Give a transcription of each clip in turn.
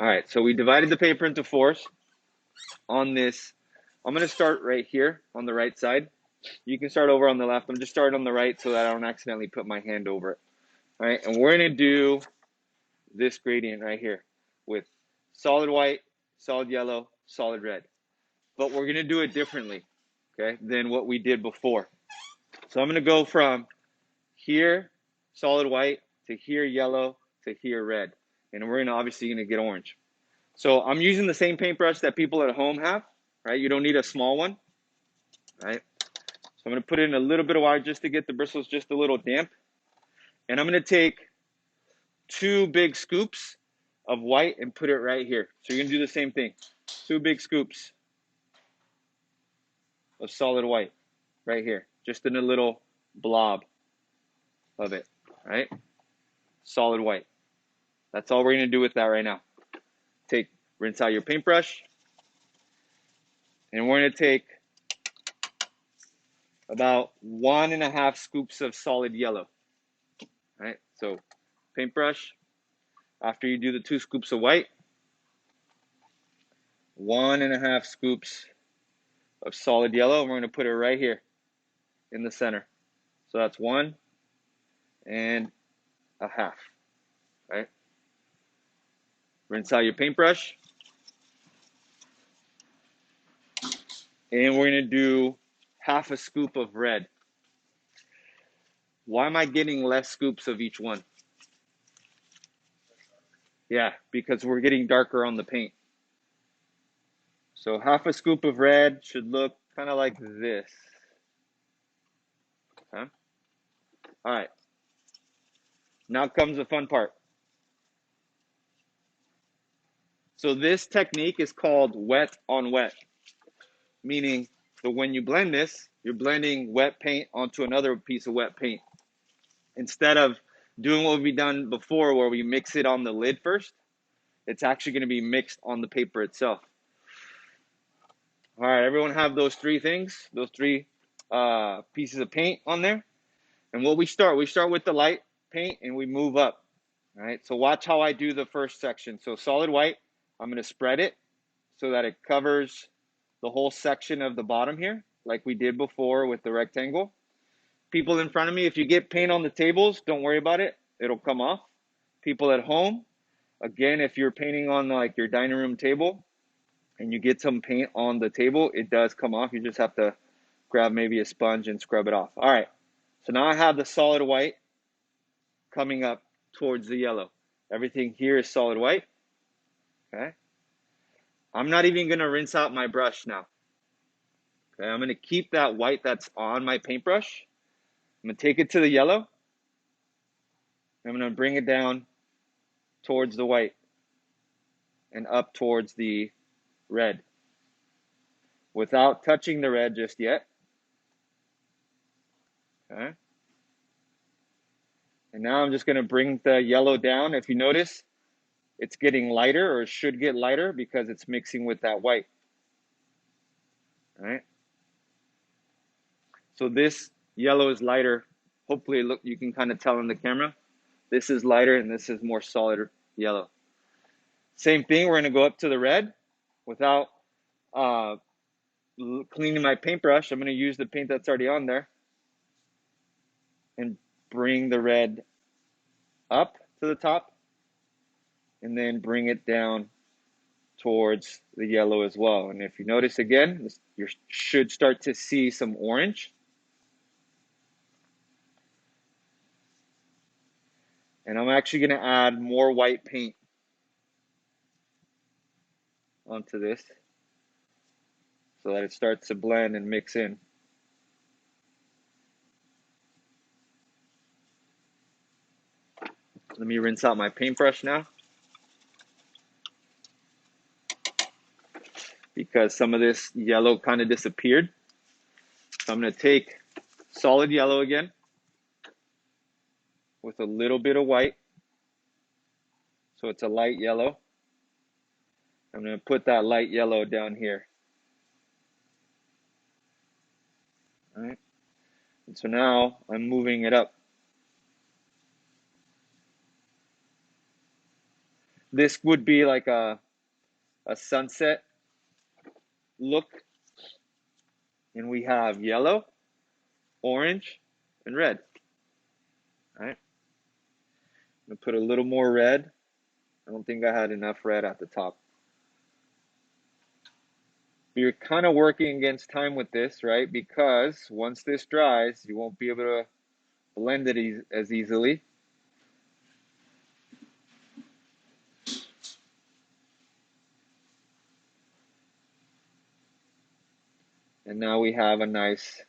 All right, so we divided the paper into fours on this. I'm going to start right here on the right side. You can start over on the left. I'm just starting on the right so that I don't accidentally put my hand over it. All right, and we're going to do this gradient right here with solid white, solid yellow, solid red. But we're going to do it differently, okay, than what we did before. So I'm going to go from here, solid white, to here, yellow, to here, red. And we're obviously going to get orange. So I'm using the same paintbrush that people at home have, right? You don't need a small one, right? So I'm going to put in a little bit of water just to get the bristles just a little damp. And I'm going to take 2 big scoops of white and put it right here. So you're going to do the same thing. 2 big scoops of solid white right here, just in a little blob of it, right? Solid white. That's all we're going to do with that right now. Rinse out your paintbrush, and we're going to take about 1.5 scoops of solid yellow, right? So paintbrush, after you do the 2 scoops of white, 1.5 scoops of solid yellow, and we're going to put it right here in the center. So that's 1.5, right? Rinse out your paintbrush, and we're going to do 1/2 scoop of red. Why am I getting less scoops of each one? Yeah, because we're getting darker on the paint. So 1/2 scoop of red should look kind of like this. Okay? All right. Now comes the fun part. So this technique is called wet on wet, meaning that when you blend this, you're blending wet paint onto another piece of wet paint. Instead of doing what we've done before where we mix it on the lid first, it's actually going to be mixed on the paper itself. All right, everyone have those 3 things, those 3 pieces of paint on there. And what we start with the light paint and we move up. All right, so watch how I do the first section. So solid white, I'm going to spread it so that it covers the whole section of the bottom here, like we did before with the rectangle. People in front of me, if you get paint on the tables, don't worry about it. It'll come off. People at home, again, if you're painting on like your dining room table and you get some paint on the table, it does come off. You just have to grab maybe a sponge and scrub it off. All right, so now I have the solid white coming up towards the yellow. Everything here is solid white, okay? I'm not even gonna rinse out my brush now. Okay, I'm gonna keep that white that's on my paintbrush. I'm gonna take it to the yellow. I'm gonna bring it down towards the white and up towards the red without touching the red just yet. Okay. And now I'm just gonna bring the yellow down. If you notice, it's getting lighter, or it should get lighter because it's mixing with that white. All right. So this yellow is lighter. Hopefully, look, you can kind of tell in the camera. This is lighter and this is more solid yellow. Same thing, we're gonna go up to the red without cleaning my paintbrush. I'm gonna use the paint that's already on there and bring the red up to the top and then bring it down towards the yellow as well. And if you notice again, you should start to see some orange. And I'm actually going to add more white paint onto this so that it starts to blend and mix in. Let me rinse out my paintbrush now, because some of this yellow kind of disappeared. So I'm going to take solid yellow again with a little bit of white. So it's a light yellow. I'm going to put that light yellow down here. All right. And so now I'm moving it up. This would be like a sunset look, and we have yellow, orange, and red. All right, I'm gonna put a little more red. I don't think I had enough red at the top. You're kind of working against time with this, right? Because once this dries, you won't be able to blend it as easily. And now we have a nice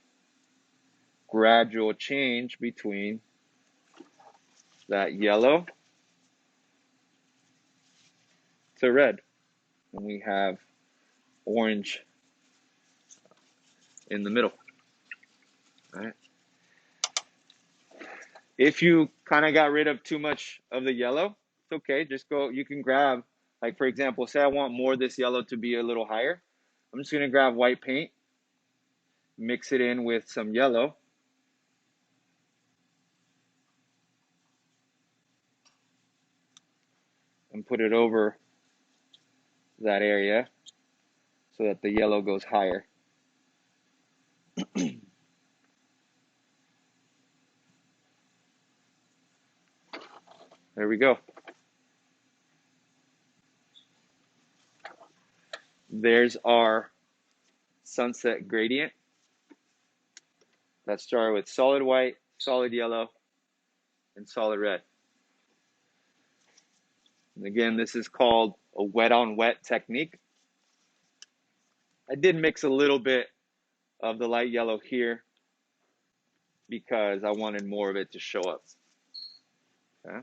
gradual change between that yellow to red. And we have orange in the middle. All right. If you kind of got rid of too much of the yellow, it's okay. Just go, you can grab, like for example, say I want more of this yellow to be a little higher. I'm just going to grab white paint, mix it in with some yellow, and put it over that area so that the yellow goes higher. There we go. There's our sunset gradient. That started with solid white, solid yellow, and solid red. And again, this is called a wet on wet technique. I did mix a little bit of the light yellow here because I wanted more of it to show up. Okay.